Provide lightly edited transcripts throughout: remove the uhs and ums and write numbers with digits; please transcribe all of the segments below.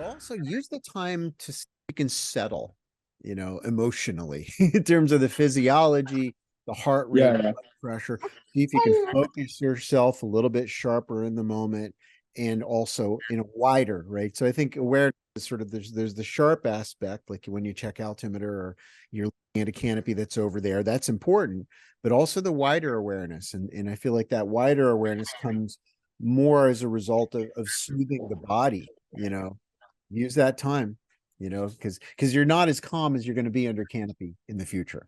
also use the time to you can settle, emotionally in terms of the physiology, the heart rate, Yeah, yeah. blood pressure. See if you can focus yourself a little bit sharper in the moment and also wider, right? So I think awareness is sort of there's the sharp aspect, like when you check altimeter or you're looking at a canopy that's over there, that's important, but also the wider awareness. And I feel like that wider awareness comes more as a result of soothing the body, use that time, because you're not as calm as you're going to be under canopy in the future,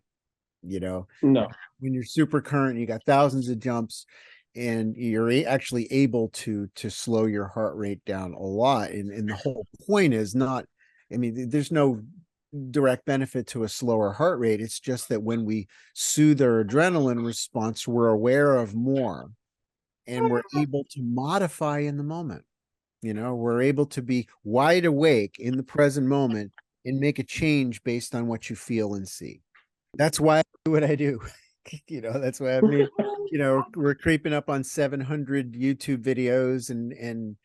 you know No. when you're super current, you got thousands of jumps, and you're actually able to slow your heart rate down a lot. And the whole point is not, I mean, there's no direct benefit to a slower heart rate. It's just that when we soothe our adrenaline response, we're aware of more and we're able to modify in the moment. We're able to be wide awake in the present moment and make a change based on what you feel and see. That's why I do what I do. That's why I've made, we're creeping up on 700 YouTube videos and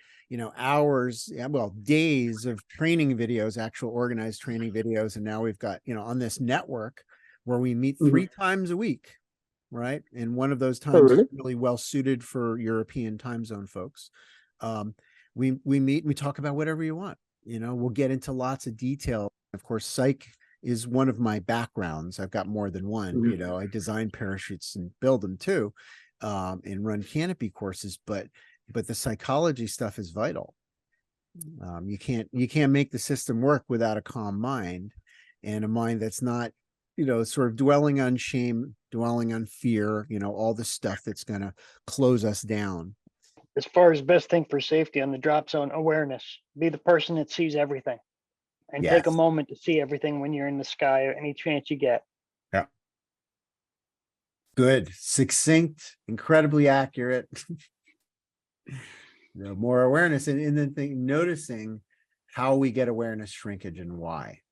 hours, yeah, well, days of training videos, actual organized training videos. And now we've got, on this network where we meet Mhm. 3 times a week, right? And one of those Oh, times is really? really well suited for European time zone folks. Um, we meet and we talk about whatever you want. We'll get into lots of detail. Of course, psych is one of my backgrounds. I've got more than one. Mhm. I design parachutes and build them too, and run canopy courses. But the psychology stuff is vital. You can't make the system work without a calm mind, and a mind that's not sort of dwelling on shame, dwelling on fear, all the stuff that's going to close us down. As far as best thing for safety on the drop zone, awareness. Be the person that sees everything and take a Yes. moment to see everything when you're in the sky or any chance you get. Yeah. Good, succinct, incredibly accurate. More awareness, and then noticing how we get awareness shrinkage and why.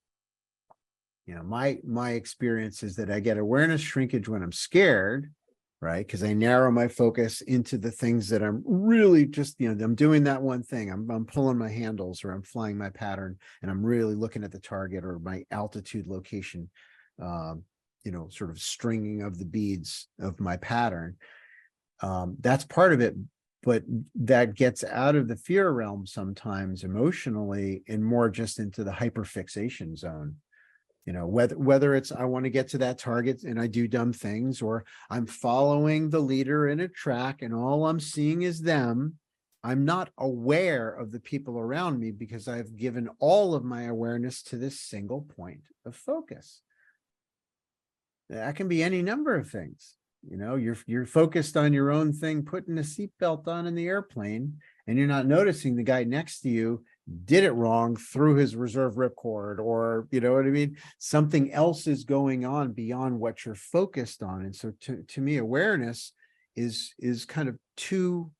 My experience is that I get awareness shrinkage when I'm scared, right? Because I narrow my focus into the things that I'm really just, I'm doing that one thing. I'm pulling my handles or I'm flying my pattern and I'm really looking at the target or my altitude location, sort of stringing of the beads of my pattern. That's part of it, but that gets out of the fear realm sometimes emotionally and more just into the hyperfixation zone. Whether it's I want to get to that target and I do dumb things, or I'm following the leader in a track and all I'm seeing is them. I'm not aware of the people around me because I've given all of my awareness to this single point of focus. That can be any number of things. You're focused on your own thing, putting a seatbelt on in the airplane, and you're not noticing the guy next to you did it wrong through his reserve ripcord, or you know what I mean? Something else is going on beyond what you're focused on. And so to me, awareness is kind of two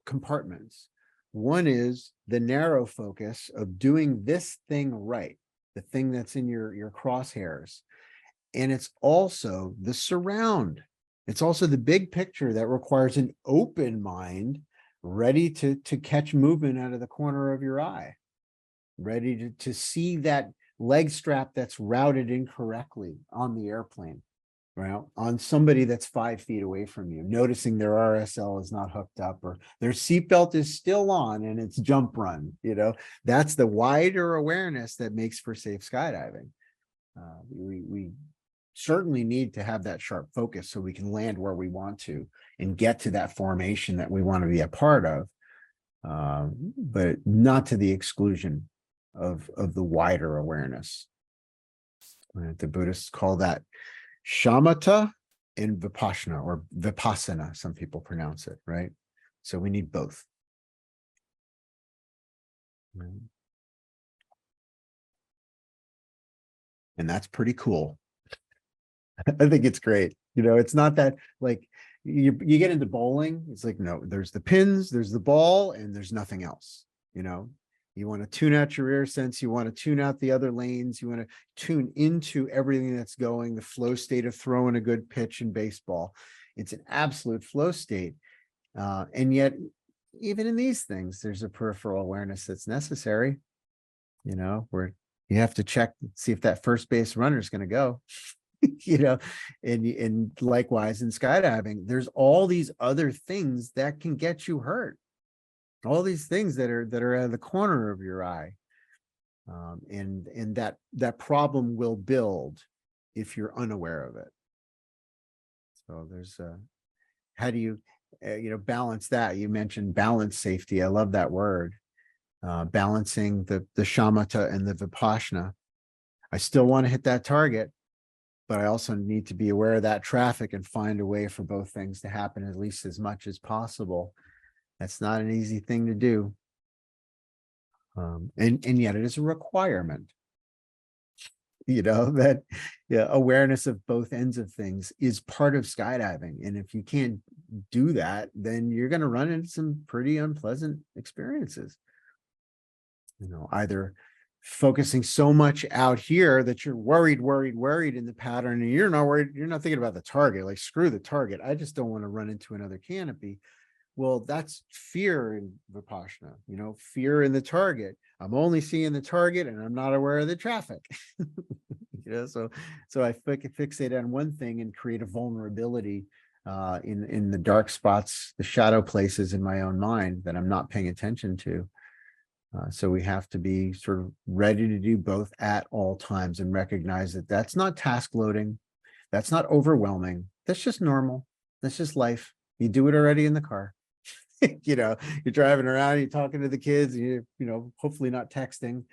compartments. One is the narrow focus of doing this thing right, the thing that's in your crosshairs. And it's also the surround. It's also the big picture that requires an open mind, ready to catch movement out of the corner of your eye, ready to see that leg strap that's routed incorrectly on the airplane, right? On somebody that's 5 feet away from you, noticing their RSL is not hooked up or their seatbelt is still on and it's jump run. That's the wider awareness that makes for safe skydiving. We certainly need to have that sharp focus so we can land where we want to and get to that formation that we want to be a part of, but not to the exclusion of the wider awareness. The Buddhists call that shamatha and vipassana, or vipassana, some people pronounce it, right? So we need both. And that's pretty cool. I think it's great. It's not that like you get into bowling. It's like, no, there's the pins, there's the ball, and there's nothing else. You want to tune out your ear sense. You want to tune out the other lanes. You want to tune into everything that's going, the flow state of throwing a good pitch in baseball. It's an absolute flow state. And yet, even in these things, there's a peripheral awareness that's necessary. where you have to check, see if that first base runner is going to go, and likewise in skydiving, there's all these other things that can get you hurt. All these things that are out of the corner of your eye. And that problem will build if you're unaware of it. So there's how do you, balance that? You mentioned balance safety. I love that word. Balancing the shamatha and the vipassana. I still want to hit that target, but I also need to be aware of that traffic and find a way for both things to happen at least as much as possible. That's not an easy thing to do. And yet it is a requirement, that awareness of both ends of things is part of skydiving. And if you can't do that, then you're going to run into some pretty unpleasant experiences. Either focusing so much out here that you're worried in the pattern, and you're not worried, you're not thinking about the target, like screw the target, I just don't want to run into another canopy. Well, that's fear in Vipassana, fear in the target. I'm only seeing the target and I'm not aware of the traffic. So I fixate on one thing and create a vulnerability in the dark spots, the shadow places in my own mind that I'm not paying attention to. So we have to be sort of ready to do both at all times and recognize that that's not task loading. That's not overwhelming. That's just normal. That's just life. You do it already in the car. You're driving around, you're talking to the kids, you're, hopefully not texting.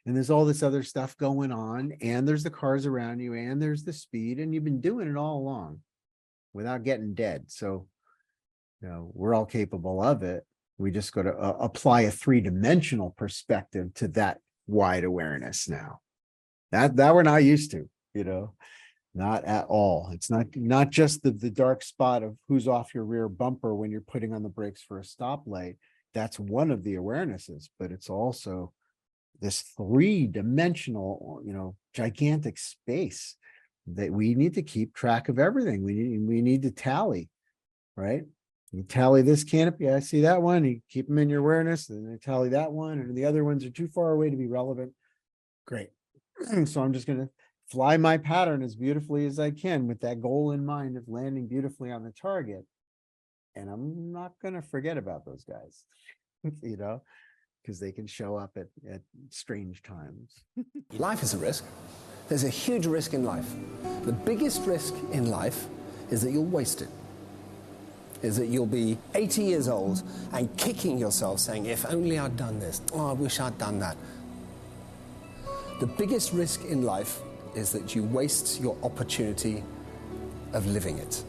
And there's all this other stuff going on, and there's the cars around you, and there's the speed, and you've been doing it all along without getting dead. So, we're all capable of it. We just got to apply a three-dimensional perspective to that wide awareness now. That we're not used to, not at all. It's not just the dark spot of who's off your rear bumper when you're putting on the brakes for a stoplight. That's one of the awarenesses, but it's also this three-dimensional, gigantic space that we need to keep track of everything. We need to tally, right? You tally this canopy, I see that one, you keep them in your awareness, and then tally that one, and the other ones are too far away to be relevant. Great. So I'm just going to fly my pattern as beautifully as I can with that goal in mind of landing beautifully on the target. And I'm not going to forget about those guys, because they can show up at strange times. Life is a risk. There's a huge risk in life. The biggest risk in life is that you'll waste it. Is that you'll be 80 years old and kicking yourself saying, if only I'd done this. Oh, I wish I'd done that. The biggest risk in life is that you waste your opportunity of living it.